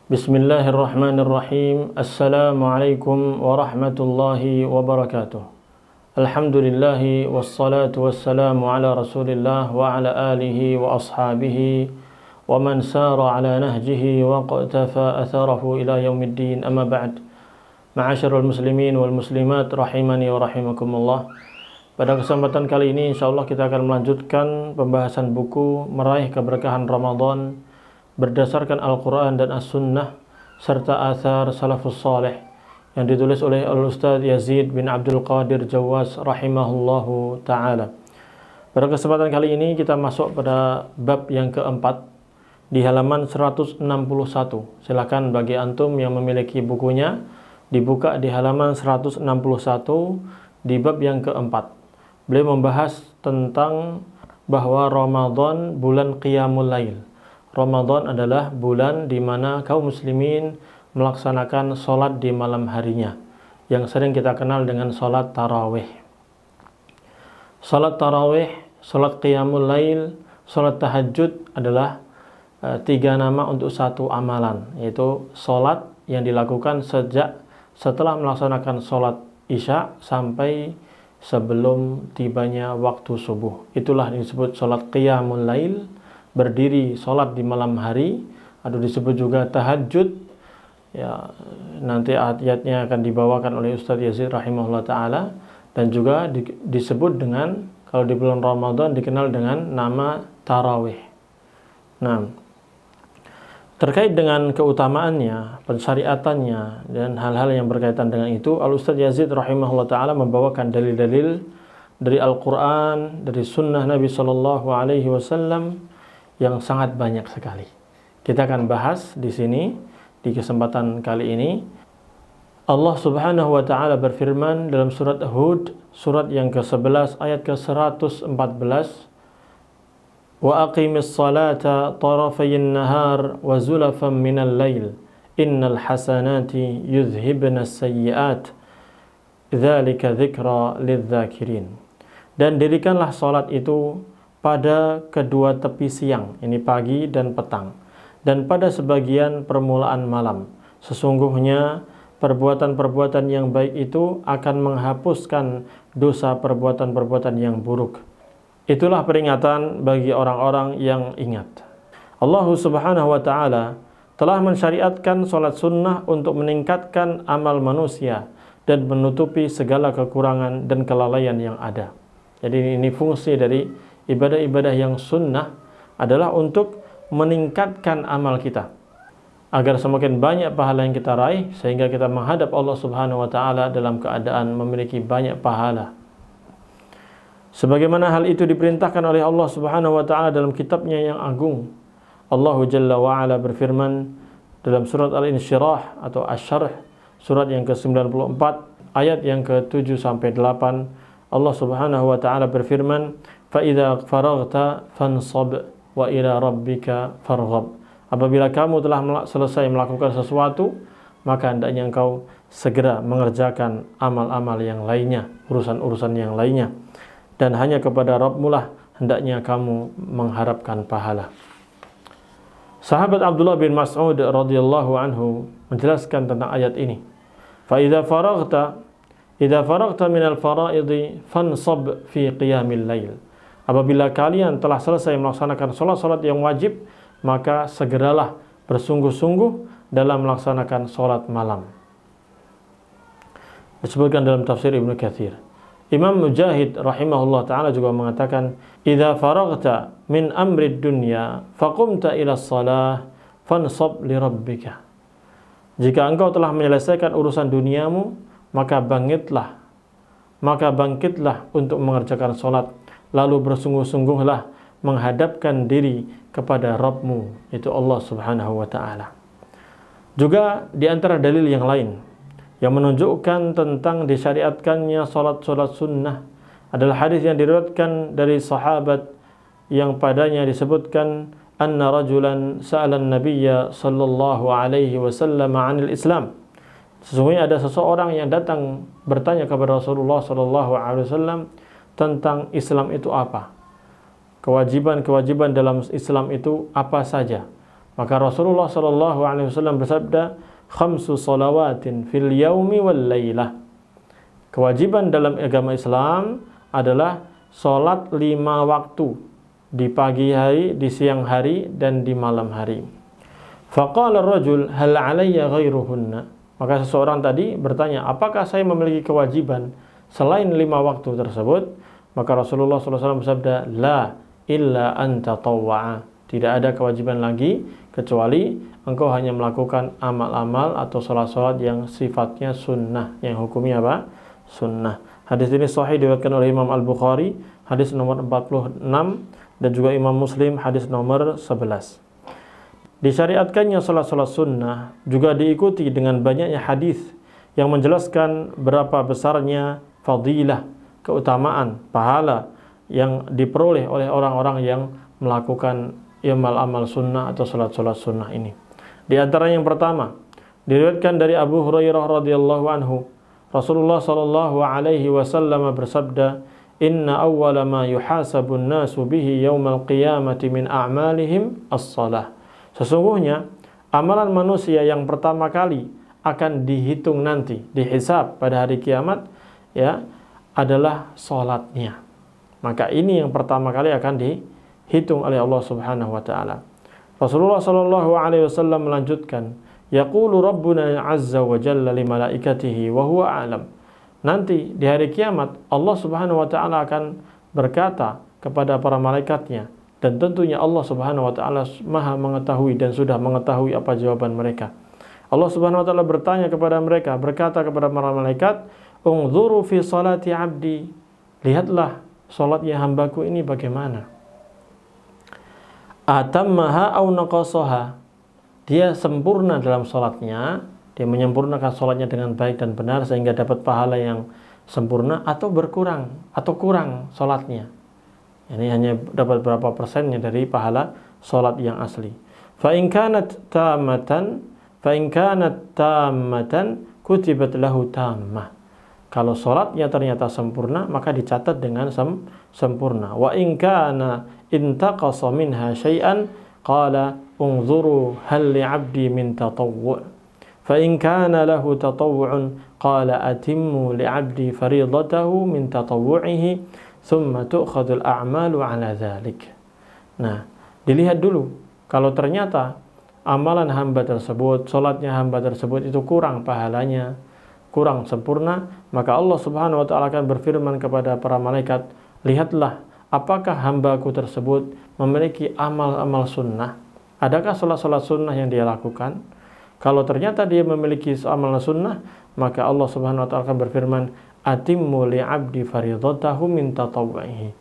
Bismillahirrahmanirrahim. Assalamualaikum warahmatullahi wabarakatuh. Alhamdulillahi wassalatu wassalamu ala rasulillah wa ala alihi wa ashabihi wa man sara ala nahjihi wa qatafa atharahu ila yaumiddin, amma ba'd. Ma'asyiral muslimin wal muslimat rahimani wa rahimakumullah. Pada kesempatan kali ini insyaallah kita akan melanjutkan pembahasan buku Meraih Keberkahan Ramadan berdasarkan Al-Quran dan As-Sunnah serta athar salafus salih yang ditulis oleh Al-Ustaz Yazid bin Abdul Qadir Jawas rahimahullahu ta'ala. Pada kesempatan kali ini kita masuk pada bab yang keempat di halaman 161. Silakan bagi antum yang memiliki bukunya dibuka di halaman 161 di bab yang keempat. Beliau membahas tentang bahwa Ramadan bulan Qiyamul Lail. Ramadan adalah bulan di mana kaum muslimin melaksanakan sholat di malam harinya, yang sering kita kenal dengan sholat tarawih. Sholat tarawih, sholat qiyamul lail, sholat tahajud adalah tiga nama untuk satu amalan, yaitu sholat yang dilakukan sejak setelah melaksanakan sholat isya sampai sebelum tibanya waktu subuh. Itulah disebut sholat qiyamul lail, berdiri sholat di malam hari, atau disebut juga tahajud. Ya, nanti ayatnya akan dibawakan oleh Ustaz Yazid rahimahullah ta'ala. Dan juga disebut dengan, kalau di bulan Ramadan dikenal dengan nama tarawih. Nah, terkait dengan keutamaannya, pensyariatannya, dan hal-hal yang berkaitan dengan itu, Al-Ustaz Yazid rahimahullah ta'ala membawakan dalil-dalil dari Al-Quran, dari sunnah Nabi SAW yang sangat banyak sekali. Kita akan bahas di sini di kesempatan kali ini. Allah Subhanahu wa taala berfirman dalam surat Hud, surat yang ke-11 ayat ke-114, "Wa aqimis salata tarafayn nahar wa zulafan minal lail, innal hasanati yudhhibnas sayyi'at, dzalika dzikra lidzakirin." Dan dirikanlah salat itu pada kedua tepi siang, ini pagi dan petang, dan pada sebagian permulaan malam. Sesungguhnya perbuatan-perbuatan yang baik itu akan menghapuskan dosa perbuatan-perbuatan yang buruk. Itulah peringatan bagi orang-orang yang ingat. Allah Subhanahu wa ta'ala telah mensyariatkan sholat sunnah untuk meningkatkan amal manusia dan menutupi segala kekurangan dan kelalaian yang ada. Jadi ini fungsi dari ibadah-ibadah yang sunnah adalah untuk meningkatkan amal kita, agar semakin banyak pahala yang kita raih, sehingga kita menghadap Allah Subhanahu wa ta'ala dalam keadaan memiliki banyak pahala. Sebagaimana hal itu diperintahkan oleh Allah Subhanahu wa ta'ala dalam kitabnya yang agung. Allah Jalla wa'ala berfirman dalam surat Al-Insyirah atau Asy-Syarh, surat yang ke-94 ayat yang ke-7-8. Allah Subhanahu wa ta'ala berfirman, "Fa'idza faraghta fansab wa ila rabbika farghab." Apabila kamu telah selesai melakukan sesuatu, maka hendaknya engkau segera mengerjakan amal-amal yang lainnya, urusan-urusan yang lainnya, dan hanya kepada Rabbmu lah hendaknya kamu mengharapkan pahala. Sahabat Abdullah bin Mas'ud radhiyallahu anhu menjelaskan tentang ayat ini. "Fa'idza faraghta minal fara'idhi fansab fi qiyamil lail." Apabila kalian telah selesai melaksanakan sholat-sholat yang wajib, maka segeralah bersungguh-sungguh dalam melaksanakan sholat malam. Disebutkan dalam tafsir Ibnu Katsir. Imam Mujahid rahimahullah ta'ala juga mengatakan, "Idza faraghta min amrid dunya faqumta ila shalah fansab li rabbika." Jika engkau telah menyelesaikan urusan duniamu, maka bangkitlah untuk mengerjakan sholat, lalu bersungguh-sungguhlah menghadapkan diri kepada Rabbmu, itu Allah Subhanahu wa ta'ala. Juga di antara dalil yang lain yang menunjukkan tentang disyariatkannya salat-salat sunnah adalah hadis yang diriwayatkan dari sahabat yang padanya disebutkan anna rajulan sa'ala an-nabiyya sallallahu alaihi wasallam 'anil Islam. Sesungguhnya ada seseorang yang datang bertanya kepada Rasulullah sallallahu alaihi wasallam tentang Islam itu apa? Kewajiban-kewajiban dalam Islam itu apa saja? Maka Rasulullah Shallallahu Alaihi Wasallam bersabda, khamsu salawatin fil yaumi wal lailah. Kewajiban dalam agama Islam adalah sholat 5 waktu di pagi hari, di siang hari, dan di malam hari. Faqala ar-rajul hal alayya ghairuhunna. Maka seseorang tadi bertanya, apakah saya memiliki kewajiban selain 5 waktu tersebut? Maka Rasulullah SAW bersabda, la illa an tatawwa'a. Tidak ada kewajiban lagi kecuali engkau hanya melakukan amal-amal atau sholat-sholat yang sifatnya sunnah, yang hukumnya apa? Sunnah. Hadis ini sahih diriwayatkan oleh Imam Al-Bukhari, hadis nomor 46, dan juga Imam Muslim, hadis nomor 11. Disyariatkannya sholat-sholat sunnah juga diikuti dengan banyaknya hadis yang menjelaskan berapa besarnya fadilah, keutamaan, pahala yang diperoleh oleh orang-orang yang melakukan amal-amal sunnah atau sholat-sholat sunnah ini. Di antara yang pertama, diriwayatkan dari Abu Hurairah radhiyallahu anhu, Rasulullah sallallahu alaihi wasallam bersabda, "Inna awwala ma yuhasabun nasu bihi yaumal qiyamati min a'malihim as-shalah." Sesungguhnya amalan manusia yang pertama kali akan dihitung nanti, dihisab pada hari kiamat, ya, adalah salatnya. Maka ini yang pertama kali akan dihitung oleh Allah Subhanahu wa taala. Rasulullah sallallahu alaihi wasallam melanjutkan, yaqulu rabbuna azza wa jalla li malaikatihi wa huwa a'lam. Nanti di hari kiamat Allah Subhanahu wa taala akan berkata kepada para malaikatnya, dan tentunya Allah Subhanahu wa taala Maha mengetahui dan sudah mengetahui apa jawaban mereka. Allah Subhanahu wa taala bertanya kepada mereka, berkata kepada para malaikat, "Unzuru fi salati 'abdi." Lihatlah salatnya hambaku ini bagaimana. Atammaha aw naqasaha. Dia sempurna dalam salatnya, dia menyempurnakan salatnya dengan baik dan benar sehingga dapat pahala yang sempurna, atau berkurang atau kurang salatnya. Ini hanya dapat berapa persennya dari pahala salat yang asli. Fa in kanat tammatan kutibat lahu tammah. Kalau salatnya ternyata sempurna, maka dicatat dengan sempurna. Wa in kana intaqasa minha syai'an qala unzuru hal li'abdi min tatawwu'. Fa in kana lahu tatawwu'un qala atimmu li'abdi faridatahu min tatawwu'ihi thumma tu'khadul a'malu 'ala dzalik. Nah, dilihat dulu kalau ternyata amalan hamba tersebut, salatnya hamba tersebut itu kurang pahalanya, kurang sempurna, maka Allah Subhanahu wa taala akan berfirman kepada para malaikat, lihatlah apakah hambaku tersebut memiliki amal-amal sunnah? Adakah salat-salat sunnah yang dia lakukan? Kalau ternyata dia memiliki amal sunnah, maka Allah Subhanahu wa taala akan berfirman, atimmu li'abdi faridatahu min tatawwu'ihi.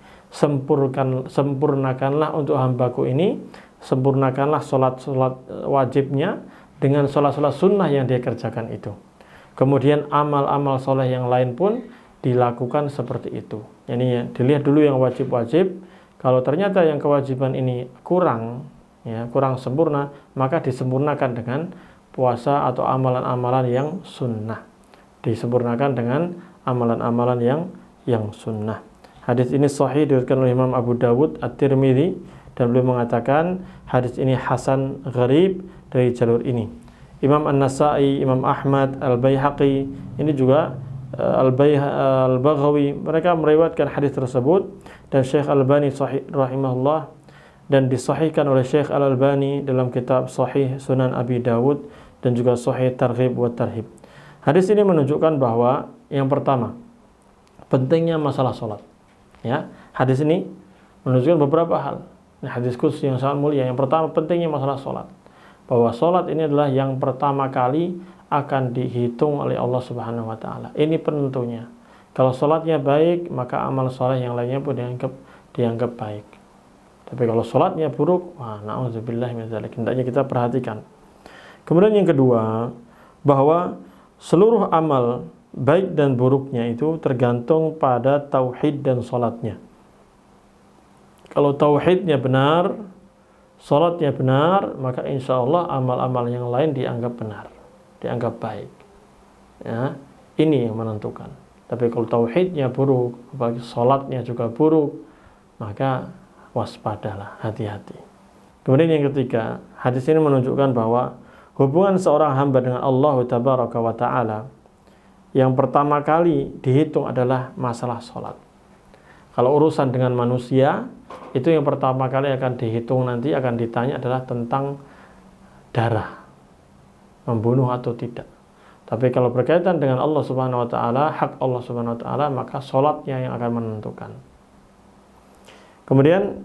Sempurnakanlah untuk hambaku ini, sempurnakanlah salat-salat wajibnya dengan salat-salat sunnah yang dia kerjakan itu. Kemudian amal-amal soleh yang lain pun dilakukan seperti itu. Ini dilihat dulu yang wajib-wajib. Kalau ternyata yang kewajiban ini kurang, ya, kurang sempurna, maka disempurnakan dengan puasa atau amalan-amalan yang sunnah. Disempurnakan dengan amalan-amalan yang sunnah. Hadis ini sahih diriwayatkan oleh Imam Abu Dawud, At-Tirmidzi, dan beliau mengatakan hadis ini hasan gharib dari jalur ini. Imam An-Nasa'i, Imam Ahmad, Al-Baihaqi, ini juga Al-Baghawi, mereka meriwayatkan hadis tersebut, dan Syekh Al-Albani sahih rahimahullah, dan disahihkan oleh Syekh Al-Albani dalam kitab Sahih Sunan Abi Dawud dan juga Sahih Targhib wa Tarhib. Hadis ini menunjukkan bahwa yang pertama, pentingnya masalah salat. Ya, hadis ini menunjukkan beberapa hal. Ini hadis khusus yang sangat mulia. Yang pertama, pentingnya masalah salat. Bahwa salat ini adalah yang pertama kali akan dihitung oleh Allah Subhanahu wa taala. Ini penentunya. Kalau salatnya baik, maka amal saleh yang lainnya pun dianggap baik. Tapi kalau salatnya buruk, wah, na'udzubillah min dzalik. Hendaknya kita perhatikan. Kemudian yang kedua, bahwa seluruh amal baik dan buruknya itu tergantung pada tauhid dan salatnya. Kalau tauhidnya benar, salatnya benar, maka insya Allah amal-amal yang lain dianggap benar, dianggap baik. Ya, ini yang menentukan. Tapi kalau tauhidnya buruk, apalagi salatnya juga buruk, maka waspadalah, hati-hati. Kemudian yang ketiga, hadis ini menunjukkan bahwa hubungan seorang hamba dengan Allah Tabaraka wa Ta'ala yang pertama kali dihitung adalah masalah sholat. Kalau urusan dengan manusia, itu yang pertama kali akan dihitung, nanti akan ditanya adalah tentang darah, membunuh atau tidak. Tapi kalau berkaitan dengan Allah Subhanahu wa Ta'ala, hak Allah Subhanahu wa Ta'ala, maka sholatnya yang akan menentukan. Kemudian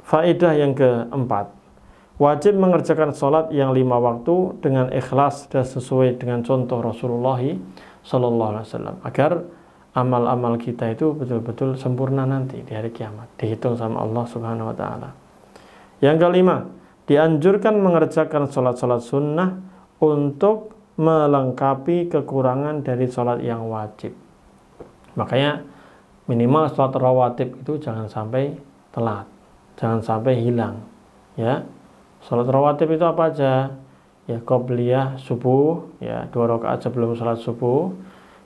faedah yang keempat, wajib mengerjakan sholat yang 5 waktu dengan ikhlas dan sesuai dengan contoh Rasulullah Sallallahu Alaihi Wasallam, agar amal-amal kita itu betul-betul sempurna nanti di hari kiamat, dihitung sama Allah Subhanahu wa Ta'ala. Yang kelima, dianjurkan mengerjakan sholat-sholat sunnah untuk melengkapi kekurangan dari sholat yang wajib. Makanya minimal sholat rawatib itu jangan sampai telat, jangan sampai hilang. Ya, sholat rawatib itu apa aja? Ya, qobliyah subuh, ya 2 rakaat sebelum sholat subuh,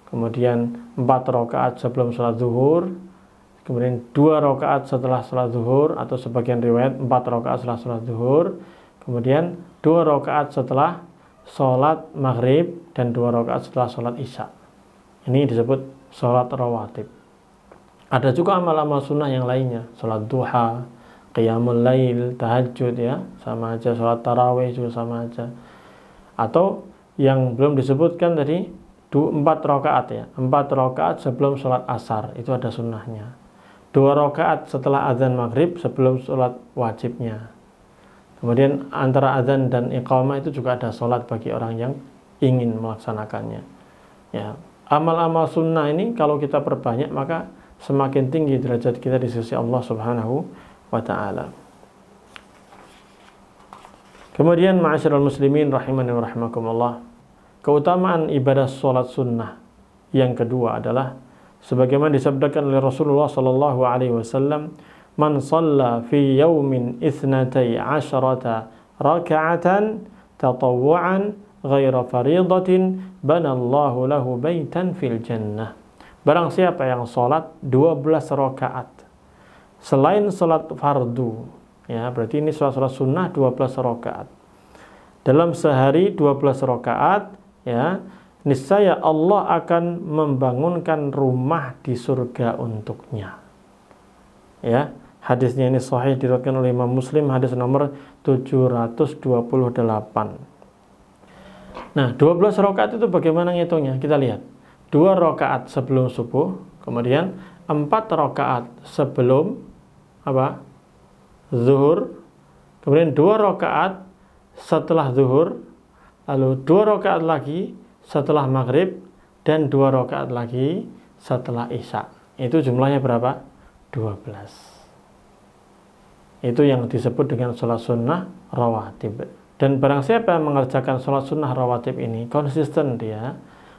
kemudian 4 rakaat sebelum sholat zuhur, kemudian 2 rakaat setelah sholat zuhur, atau sebagian riwayat 4 rakaat setelah sholat zuhur, kemudian 2 rakaat setelah sholat maghrib, dan 2 rakaat setelah sholat isya. Ini disebut sholat rawatib. Ada juga amal-amal sunnah yang lainnya, sholat duha, qiyamul lail, tahajud, ya sama aja, sholat tarawih juga sama aja. Atau yang belum disebutkan tadi, 4 rakaat, ya 4 rakaat sebelum sholat asar, itu ada sunnahnya. 2 rakaat setelah azan maghrib sebelum sholat wajibnya. Kemudian antara azan dan iqamah itu juga ada sholat bagi orang yang ingin melaksanakannya. Ya, amal-amal sunnah ini kalau kita perbanyak, maka semakin tinggi derajat kita di sisi Allah Subhanahu wa Ta'ala. Kemudian ma'asyiral muslimin rahimani wa rahimakumullah, keutamaan ibadah sholat sunnah yang kedua adalah sebagaimana disabdakan oleh Rasulullah sallallahu alaihi wasallam, man shalla fi yaumin 12 raka'atan tatawwu'an ghaira faridatin banallahu lahu baitan fil jannah. Barang siapa yang salat 12 rakaat selain salat fardu, ya berarti ini salat sunnah 12 rakaat. Dalam sehari 12 rakaat, ya niscaya Allah akan membangunkan rumah di surga untuknya. Ya, hadisnya ini sahih, diriwayatkan oleh Imam Muslim, hadis nomor 728. Nah, 12 rakaat itu bagaimana ngitungnya? Kita lihat. 2 rakaat sebelum subuh, kemudian 4 rakaat sebelum apa? Zuhur, kemudian 2 rakaat setelah zuhur, lalu 2 rakaat lagi setelah maghrib, dan 2 rakaat lagi setelah isya. Itu jumlahnya berapa? 12. Itu yang disebut dengan sholat sunnah rawatib. Dan barang siapa yang mengerjakan sholat sunnah rawatib ini konsisten dia,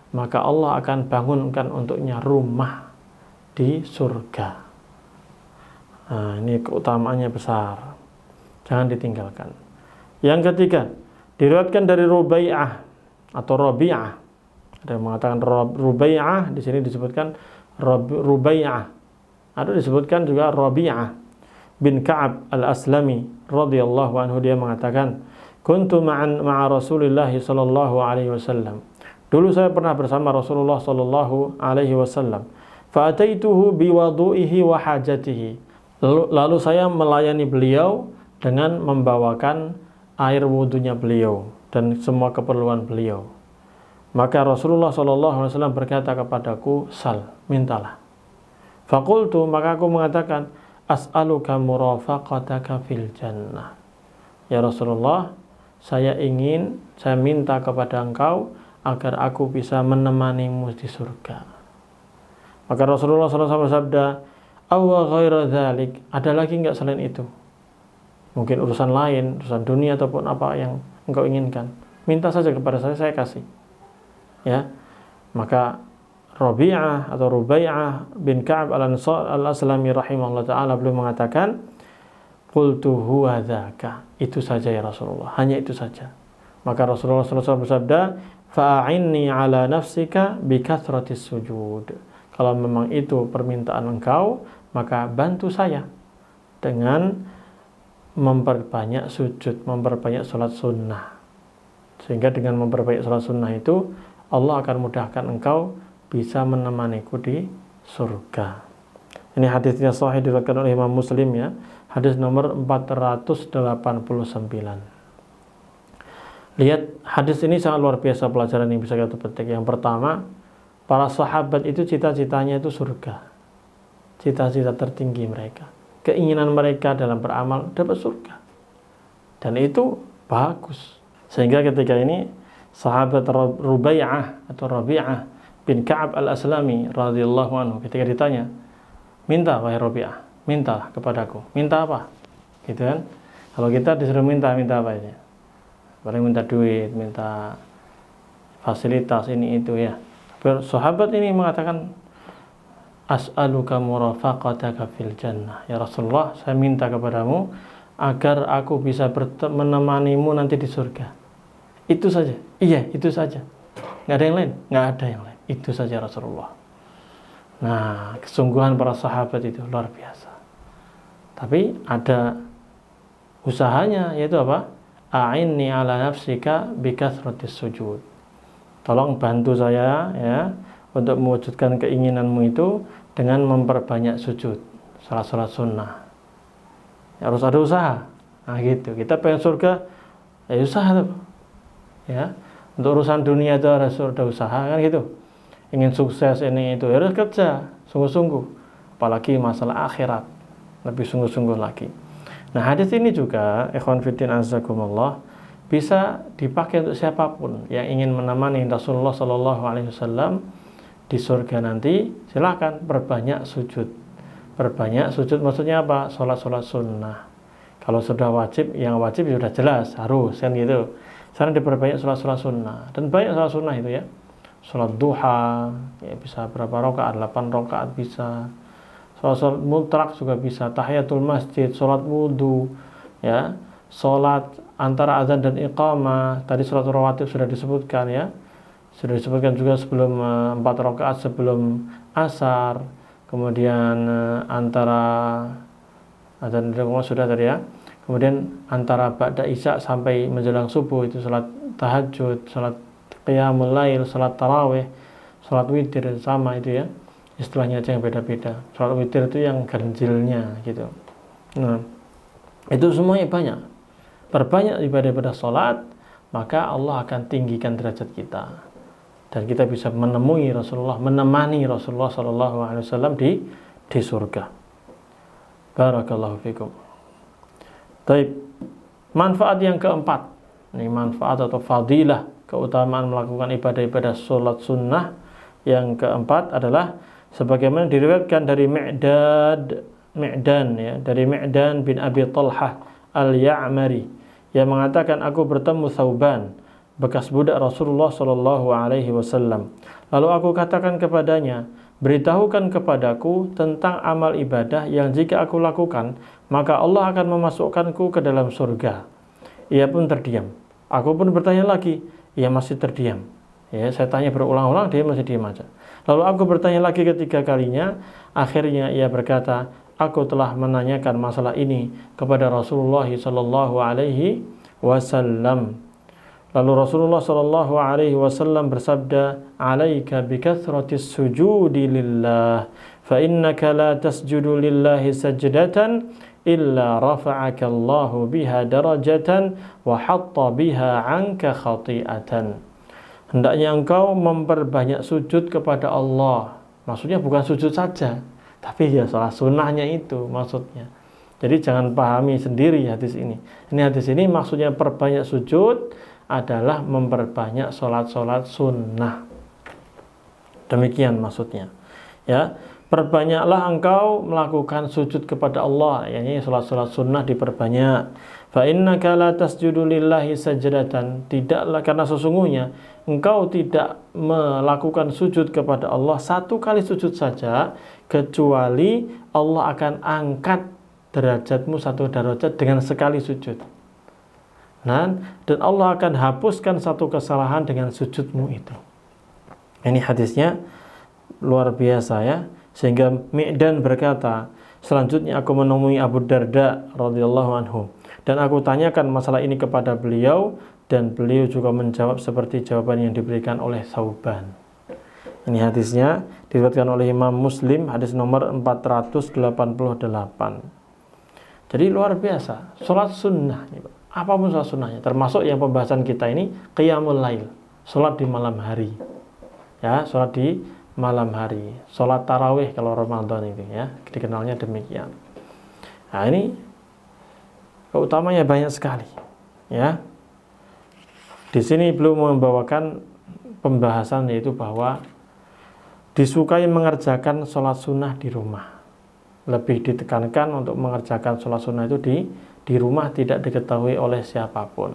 maka Allah akan bangunkan untuknya rumah di surga. Nah, ini keutamaannya besar, jangan ditinggalkan. Yang ketiga, diriwayatkan dari Rubai'ah atau Rabi'ah. Ada yang mengatakan Rubai'ah, di sini disebutkan Rubai'ah. Ada disebutkan juga Rabi'ah bin Ka'ab al-Aslami radhiyallahu anhu, dia mengatakan, kuntu ma'a Rasulillah sallallahu alaihi wasallam. Dulu saya pernah bersama Rasulullah sallallahu alaihi wasallam. Fa ataituhu biwudu'ihi wa hajatihi. Lalu saya melayani beliau dengan membawakan air wudunya beliau dan semua keperluan beliau. Maka Rasulullah sallallahu alaihi wasallam berkata kepadaku, sal, mintalah. Faqultu, maka aku mengatakan, as'aluka murafaqataka fil jannah. Ya Rasulullah, saya minta kepada engkau agar aku bisa menemanimu di surga. Maka Rasulullah SAW bersabda, awa ghaira dzalik, ada lagi enggak selain itu? Mungkin urusan lain, urusan dunia ataupun apa yang engkau inginkan, minta saja kepada saya kasih. Ya, maka Rabi'ah atau Rubai'ah bin Ka'ab al-Aslami rahimahullah ta'ala beliau mengatakan, qultu huwa dzaka, itu saja ya Rasulullah, hanya itu saja. Maka Rasulullah SAW bersabda, fa'inni ala nafsika bikathratis sujud. Kalau memang itu permintaan engkau, maka bantu saya dengan memperbanyak sujud, memperbanyak sholat sunnah. Sehingga dengan memperbanyak sholat sunnah itu Allah akan mudahkan engkau bisa menemaniku di surga. Ini hadisnya sahih diriwayatkan oleh Imam Muslim ya. Hadis nomor 489. Lihat, hadis ini sangat luar biasa pelajaran yang bisa kita petik. Yang pertama, para sahabat itu cita-citanya itu surga. Cita-cita tertinggi mereka. Keinginan mereka dalam beramal dapat surga. Dan itu bagus. Sehingga ketika ini sahabat Rubaiyah atau Rabi'ah bin Ka'ab al-Aslami radhiyallahu anhu ketika ditanya, minta wahai Rabi'ah, mintalah kepadaku. Minta apa? Gitu kan? Kalau kita disuruh minta apa ini? Paling minta duit, minta fasilitas ini itu ya. Sahabat ini mengatakan, as'aluka murafaqataka fil jannah. Ya Rasulullah, saya minta kepadamu agar aku bisa menemanimu nanti di surga. Itu saja. Iya, itu saja. Nggak ada yang lain? Nggak ada yang lain. Itu saja Rasulullah. Nah, kesungguhan para sahabat itu luar biasa. Tapi ada usahanya, yaitu apa? A'inni ala nafsika bikathratis sujud. Tolong bantu saya ya untuk mewujudkan keinginanmu itu dengan memperbanyak sujud, salat-salat sunnah. Ya, harus ada usaha. Nah gitu. Kita pengen surga, ya usaha tuh. Ya. Untuk urusan dunia itu harus ada usaha kan gitu. Ingin sukses ini itu harus kerja sungguh-sungguh. Apalagi masalah akhirat, lebih sungguh-sungguh lagi. Nah, hadis ini juga ikhwan fillah azakumullah bisa dipakai untuk siapapun yang ingin menemani Rasulullah Shallallahu Alaihi Wasallam di surga nanti. Silakan perbanyak sujud. Perbanyak sujud maksudnya apa? Sholat sunnah. Kalau sudah wajib, yang wajib sudah jelas harus kan gitu. Sekarang diperbanyak sholat sunnah, dan banyak sholat sunnah itu ya. Sholat duha ya bisa berapa rakaat? 8 rakaat bisa. Sholat mutlak juga bisa, tahiyatul masjid, sholat wudhu, ya, sholat antara azan dan iqamah. Tadi sholat rawatib sudah disebutkan ya, sudah disebutkan juga sebelum 4 rakaat sebelum asar, kemudian antara azan dan iqamah sudah tadi ya, kemudian antara ba'da isya sampai menjelang subuh itu sholat tahajud, sholat qiyamul lail, sholat tarawih, sholat witir sama itu ya. Istilahnya aja yang beda-beda. Sholat witir itu yang ganjilnya gitu. Nah, itu semuanya banyak. Perbanyak ibadah sholat, maka Allah akan tinggikan derajat kita. Dan kita bisa menemani Rasulullah Sallallahu Alaihi Wasallam di surga. Barakallahu fikum. Baik. Manfaat yang keempat. Ini manfaat atau fadilah, keutamaan melakukan ibadah-ibadah sholat sunnah. Yang keempat adalah sebagaimana diriwayatkan dari Mi'dan ya, dari Mi'dan bin Abi Talhah Al-Ya'mari yang mengatakan, aku bertemu Thauban, bekas budak Rasulullah Shallallahu Alaihi Wasallam. Lalu aku katakan kepadanya, beritahukan kepadaku tentang amal ibadah yang jika aku lakukan maka Allah akan memasukkanku ke dalam surga. Ia pun terdiam. Aku pun bertanya lagi, ia masih terdiam. Ya, saya tanya berulang-ulang, dia masih diam aja. Lalu aku bertanya lagi ketiga kalinya, akhirnya ia berkata, aku telah menanyakan masalah ini kepada Rasulullah Sallallahu Alaihi Wasallam. Lalu Rasulullah Sallallahu Alaihi Wasallam bersabda, alaika bikathratis sujudi lillah, fa innaka la tasjudu lillahi sajdatan illa rafa'aka Allahu biha darajatan wa hatta biha anka khati'atan. Hendaknya engkau memperbanyak sujud kepada Allah. Maksudnya bukan sujud saja, tapi ya salah sunnahnya itu maksudnya. Jadi jangan pahami sendiri hadis ini. Ini hadis ini maksudnya perbanyak sujud adalah memperbanyak sholat-sholat sunnah. Demikian maksudnya. Ya, perbanyaklah engkau melakukan sujud kepada Allah. Yani sholat-sholat sunnah diperbanyak. Fa innaka la tasjudu lillahi sajdatan. Tidaklah, karena sesungguhnya engkau tidak melakukan sujud kepada Allah satu kali sujud saja, kecuali Allah akan angkat derajatmu satu derajat dengan sekali sujud. Nah, dan Allah akan hapuskan satu kesalahan dengan sujudmu itu. Ini hadisnya luar biasa ya. Sehingga Mi'dan berkata, selanjutnya aku menemui Abu Darda radhiyallahu anhu. dan aku tanyakan masalah ini kepada beliau, dan beliau juga menjawab seperti jawaban yang diberikan oleh Thauban. Ini hadisnya diriwayatkan oleh Imam Muslim, hadis nomor 488. Jadi luar biasa, sholat sunnah, apapun sholat sunnahnya, termasuk yang pembahasan kita ini qiyamul lail, sholat di malam hari, ya, sholat di malam hari, sholat tarawih kalau Ramadan itu, ya, dikenalnya demikian. Nah ini keutamanya banyak sekali, ya. Di sini belum membawakan pembahasan yaitu bahwa disukai mengerjakan sholat sunnah di rumah. Lebih ditekankan untuk mengerjakan sholat sunnah itu di rumah, tidak diketahui oleh siapapun,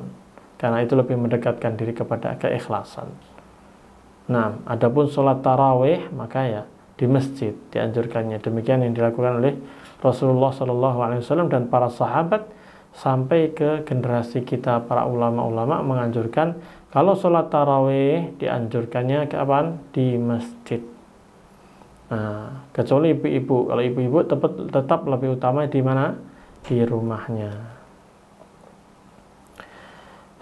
karena itu lebih mendekatkan diri kepada keikhlasan. Nah, adapun sholat tarawih maka ya di masjid dianjurkannya. Demikian yang dilakukan oleh Rasulullah SAW dan para sahabat sampai ke generasi kita, para ulama-ulama menganjurkan kalau sholat tarawih dianjurkannya kapan? Di masjid. Nah, kecuali ibu-ibu. Kalau ibu-ibu tetap lebih utama di mana? Di rumahnya.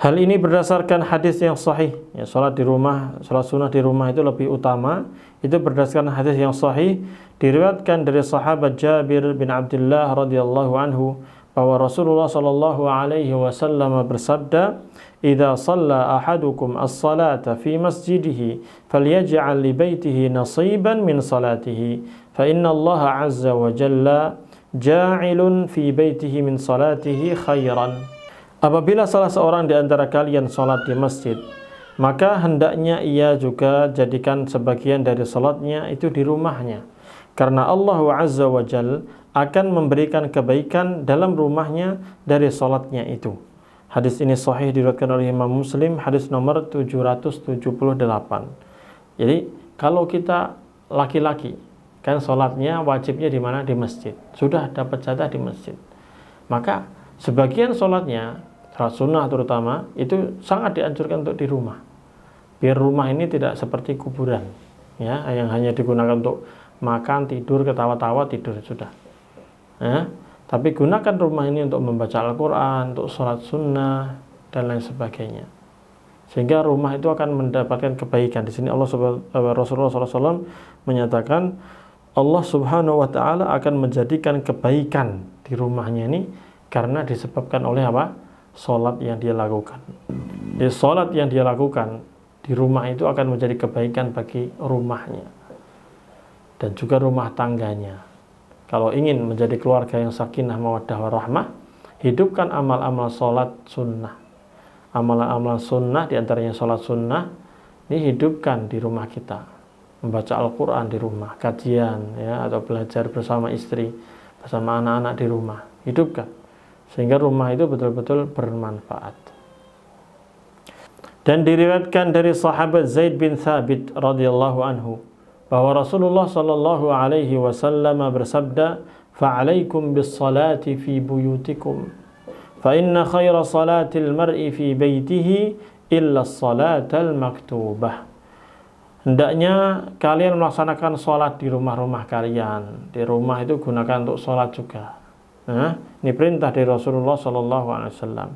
Hal ini berdasarkan hadis yang sahih. Ya, sholat di rumah, sholat sunnah di rumah itu lebih utama. Itu berdasarkan hadis yang sahih diriwayatkan dari sahabat Jabir bin Abdullah radhiyallahu anhu bahwa Rasulullah sallallahu alaihi wasallam bersabda, "Idza shalla ahadukum as-salata fi masjidihi falyaj'al li baitihi nasiban min salatihi, fa inna Allah 'azza wa jalla ja'ilun fi baitihi min salatihi khairan." Apabila salah seorang di antara kalian salat di masjid, maka hendaknya ia juga jadikan sebagian dari salatnya itu di rumahnya, karena Allah Azza wa Jalla akan memberikan kebaikan dalam rumahnya dari salatnya itu. Hadis ini sahih diriwayatkan oleh Imam Muslim, hadis nomor 778. Jadi kalau kita laki-laki kan salatnya wajibnya di mana? Di masjid. Sudah dapat jatah di masjid. Maka sebagian salatnya, salat sunnah terutama, itu sangat dianjurkan untuk di rumah. Biar rumah ini tidak seperti kuburan, ya, yang hanya digunakan untuk makan, tidur, ketawa-tawa, tidur sudah. Ya, tapi gunakan rumah ini untuk membaca Al-Quran, untuk sholat sunnah dan lain sebagainya, sehingga rumah itu akan mendapatkan kebaikan. Di sini Rasulullah SAW menyatakan Allah Subhanahu Wa Taala akan menjadikan kebaikan di rumahnya ini karena disebabkan oleh apa? Sholat yang dia lakukan. Di sholat yang dia lakukan di rumah itu akan menjadi kebaikan bagi rumahnya dan juga rumah tangganya. Kalau ingin menjadi keluarga yang sakinah, mawaddah, warahmah, hidupkan amal-amal sholat sunnah. Amalan-amalan sunnah, diantaranya sholat sunnah, ini hidupkan di rumah kita. Membaca Al-Quran di rumah, kajian, ya, atau belajar bersama istri, bersama anak-anak di rumah. Hidupkan, sehingga rumah itu betul-betul bermanfaat. Dan diriwayatkan dari sahabat Zaid bin Thabit radhiyallahu anhu bahwa Rasulullah sallallahu alaihi wasallam bersabda, "Fa'alaikum bis-salati fi buyutikum, fa inna khaira salatil mar'i fi baitihi illa as-salatal maktubah." Hendaknya kalian melaksanakan sholat di rumah-rumah kalian. Di rumah itu gunakan untuk sholat juga. Nah, ini perintah dari Rasulullah sallallahu alaihi wasallam.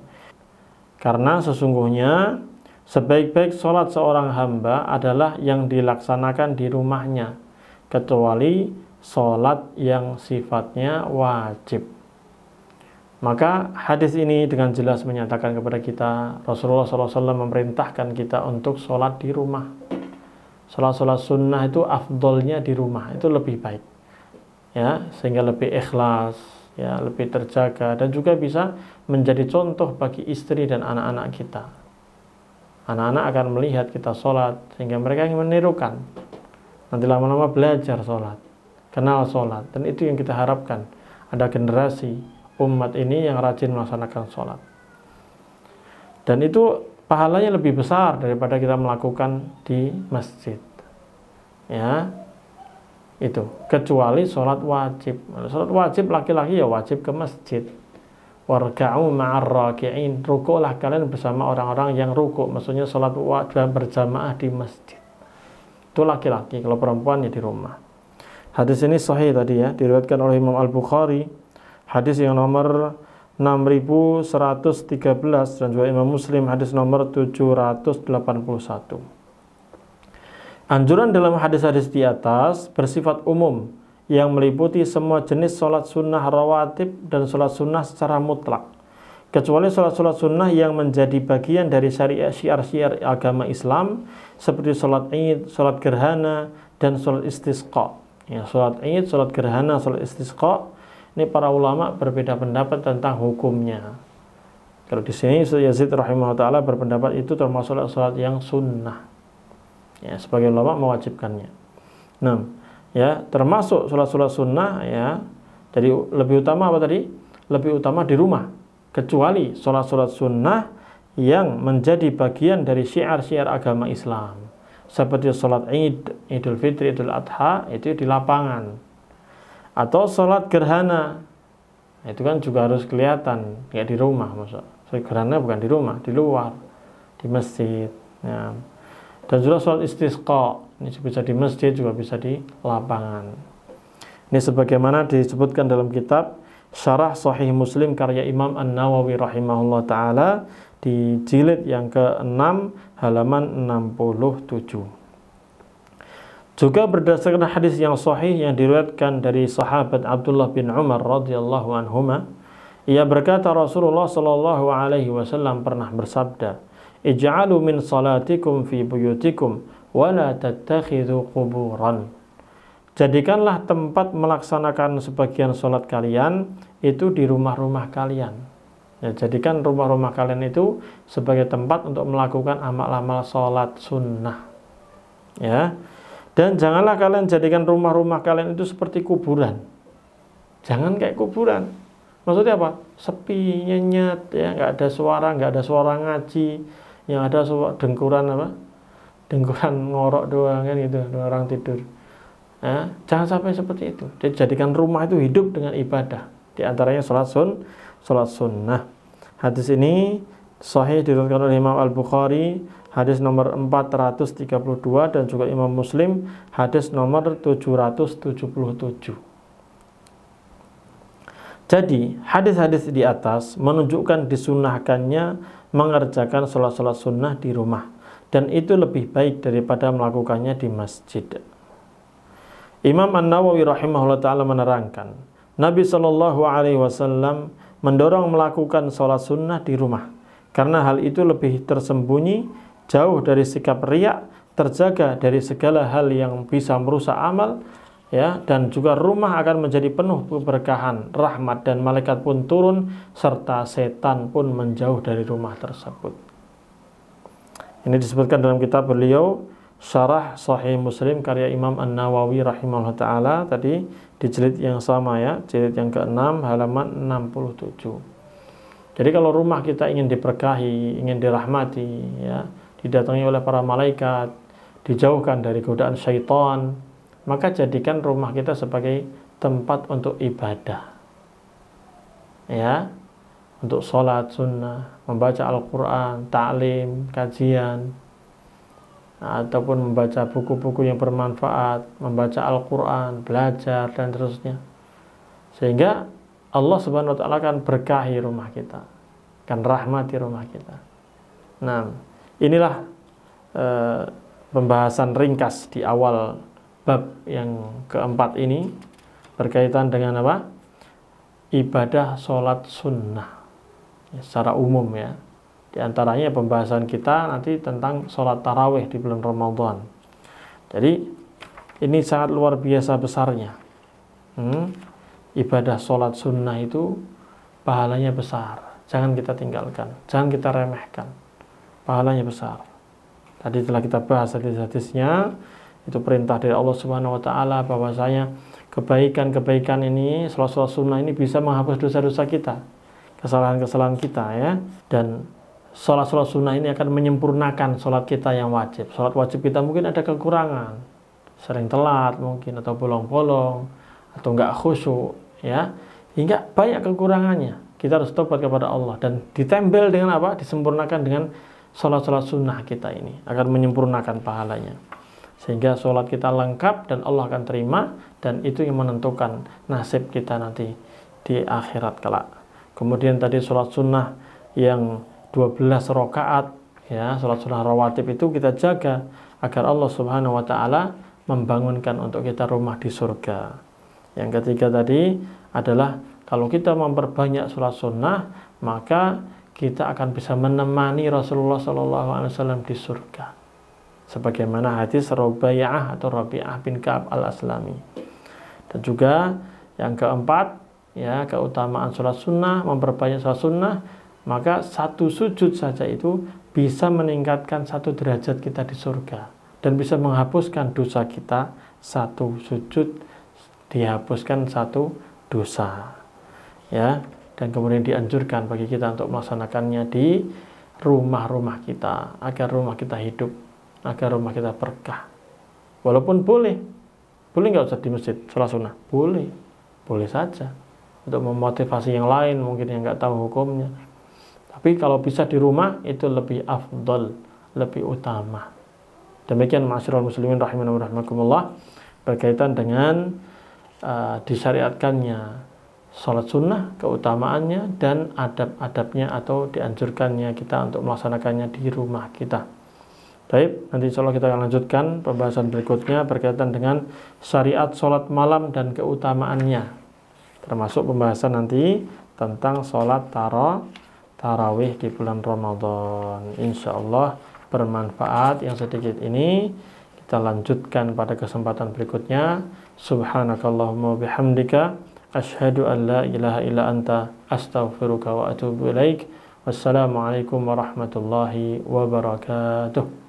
Karena sesungguhnya sebaik-baik sholat seorang hamba adalah yang dilaksanakan di rumahnya, kecuali sholat yang sifatnya wajib. Maka hadis ini dengan jelas menyatakan kepada kita, Rasulullah SAW memerintahkan kita untuk sholat di rumah. Sholat-sholat sunnah itu afdolnya di rumah, itu lebih baik, ya, sehingga lebih ikhlas, ya, lebih terjaga, dan juga bisa menjadi contoh bagi istri dan anak-anak kita. Anak-anak akan melihat kita sholat, sehingga mereka ingin menirukan. Nanti lama-lama belajar sholat, kenal sholat. Dan itu yang kita harapkan. Ada generasi umat ini yang rajin melaksanakan sholat. Dan itu pahalanya lebih besar daripada kita melakukan di masjid. Ya, itu. Kecuali sholat wajib. Sholat wajib laki-laki ya wajib ke masjid. Warka'u ma'ar raki'in, rukuklah kalian bersama orang-orang yang rukuk, maksudnya sholat wajib berjamaah di masjid. Itu laki-laki, kalau perempuan ya di rumah. Hadis ini sahih tadi ya, diriwayatkan oleh Imam Al-Bukhari, hadis yang nomor 6113 dan juga Imam Muslim hadis nomor 781. Anjuran dalam hadis-hadis di atas bersifat umum yang meliputi semua jenis sholat sunnah rawatib dan sholat sunnah secara mutlak, kecuali sholat-sholat sunnah yang menjadi bagian dari syariat syiar-syiar agama Islam seperti sholat id, sholat gerhana, dan sholat istisqa. Ya, sholat id, sholat gerhana, sholat istisqa, ini para ulama berbeda pendapat tentang hukumnya. Kalau di sini Ustaz Yazid rahimahullah ta'ala berpendapat itu termasuk sholat yang sunnah. Ya, sebagai ulama mewajibkannya. Nah, ya, termasuk sholat-sholat sunnah, ya. Jadi lebih utama apa tadi? Lebih utama di rumah. Kecuali sholat-sholat sunnah yang menjadi bagian dari syiar-syiar agama Islam. Seperti sholat id, idul fitri, idul adha, itu di lapangan. Atau sholat gerhana, itu kan juga harus kelihatan, kayak di rumah. Maksud sholat gerhana bukan di rumah, di luar, di masjid. Ya. Dan juga sholat istisqa, ini bisa di masjid, juga bisa di lapangan. Ini sebagaimana disebutkan dalam kitab Syarah Sahih Muslim karya Imam An-Nawawi rahimahullah ta'ala di jilid yang ke-6 halaman 67. Juga berdasarkan hadis yang sahih yang diriwayatkan dari sahabat Abdullah bin Umar radhiyallahu anhuma, ia berkata Rasulullah sallallahu alaihi wasallam pernah bersabda, "Ij'alu min salatikum fi buyutikum wa la tattakhidhu quburan." Jadikanlah tempat melaksanakan sebagian salat kalian itu di rumah-rumah kalian. Ya, jadikan rumah-rumah kalian itu sebagai tempat untuk melakukan amal-amal salat sunnah. Ya. Dan janganlah kalian jadikan rumah-rumah kalian itu seperti kuburan. Jangan kayak kuburan. Maksudnya apa? Sepi, nyenyet, ya, nggak ada suara ngaji, yang ada suara dengkuran apa? Dengkuran ngorok doang kan gitu, orang tidur. Ya, jangan sampai seperti itu. Jadi jadikan rumah itu hidup dengan ibadah. Di antaranya sholat sunnah. Hadis ini sahih diriwayatkan oleh Imam Al-Bukhari hadis nomor 432 dan juga Imam Muslim hadis nomor 777. Jadi hadis-hadis di atas menunjukkan disunahkannya mengerjakan sholat-sholat sunnah di rumah, dan itu lebih baik daripada melakukannya di masjid. Imam An-Nawawi rahimahullah ta'ala menerangkan, Nabi SAW mendorong melakukan sholat sunnah di rumah karena hal itu lebih tersembunyi, jauh dari sikap riya, terjaga dari segala hal yang bisa merusak amal, ya, dan juga rumah akan menjadi penuh keberkahan, rahmat, dan malaikat pun turun serta setan pun menjauh dari rumah tersebut. Ini disebutkan dalam kitab beliau Syarah Sahih Muslim karya Imam An-Nawawi rahimahullah ta'ala tadi di jilid yang sama, ya, jilid yang ke-6 halaman 67. Jadi kalau rumah kita ingin diberkahi, ingin dirahmati, ya, didatangi oleh para malaikat, dijauhkan dari godaan syaitan, maka jadikan rumah kita sebagai tempat untuk ibadah, ya, untuk sholat sunnah, membaca Al-Quran, ta'lim, kajian, ataupun membaca buku-buku yang bermanfaat, membaca Al-Quran, belajar, dan terusnya. Sehingga Allah Subhanahu wa ta'ala akan berkahi rumah kita, akan rahmati rumah kita. Nah, inilah pembahasan ringkas di awal bab yang keempat ini berkaitan dengan apa? Ibadah sholat sunnah, ya, secara umum, ya. Di antaranya pembahasan kita nanti tentang sholat tarawih di bulan Ramadan. Jadi ini sangat luar biasa besarnya. Ibadah sholat sunnah itu pahalanya besar. Jangan kita tinggalkan, jangan kita remehkan. Pahalanya besar. Tadi telah kita bahas hadis-hadisnya. Itu perintah dari Allah Subhanahu wa ta'ala bahwasanya kebaikan-kebaikan ini, sholat sunnah ini bisa menghapus dosa-dosa kita, kesalahan-kesalahan kita, ya. Dan sholat sunnah ini akan menyempurnakan sholat kita yang wajib. Sholat wajib kita mungkin ada kekurangan, sering telat mungkin, atau bolong-bolong, atau enggak khusyuk, ya, hingga banyak kekurangannya. Kita harus tobat kepada Allah dan ditempel dengan apa? Disempurnakan dengan sholat sunnah kita ini, akan menyempurnakan pahalanya. Sehingga sholat kita lengkap dan Allah akan terima, dan itu yang menentukan nasib kita nanti di akhirat kelak. Kemudian tadi sholat sunnah yang 12 rakaat, ya, sholat sunnah rawatib itu kita jaga agar Allah Subhanahu wa taala membangunkan untuk kita rumah di surga. Yang ketiga tadi adalah kalau kita memperbanyak sholat sunnah, maka kita akan bisa menemani Rasulullah SAW di surga. Sebagaimana hadis Rubaiyah atau Rabi'ah bin Ka'ab al-Aslami. Dan juga yang keempat, ya, keutamaan sholat sunnah, memperbanyak sholat sunnah, maka satu sujud saja itu bisa meningkatkan 1 derajat kita di surga dan bisa menghapuskan dosa kita. 1 sujud dihapuskan 1 dosa, ya. Dan kemudian dianjurkan bagi kita untuk melaksanakannya di rumah-rumah kita agar rumah kita hidup, agar rumah kita berkah. Walaupun boleh nggak usah di masjid sholat sunnah, boleh saja untuk memotivasi yang lain mungkin yang nggak tahu hukumnya. Tapi kalau bisa di rumah itu lebih afdol, lebih utama. Demikian ma'asyiral muslimin rahimani wa rahimakumullah berkaitan dengan disyariatkannya sholat sunnah, keutamaannya dan adab-adabnya atau dianjurkannya kita untuk melaksanakannya di rumah kita. Baik, nanti insya Allah kita akan lanjutkan pembahasan berikutnya berkaitan dengan syariat sholat malam dan keutamaannya, termasuk pembahasan nanti tentang sholat tarawih di bulan Ramadan. Insya Allah bermanfaat. Yang sedikit ini kita lanjutkan pada kesempatan berikutnya. Subhanakallahumma bihamdika asyhadu an la ilaha illa anta astaghfiruka wa atubu ilaik. Wassalamualaikum warahmatullahi wabarakatuh.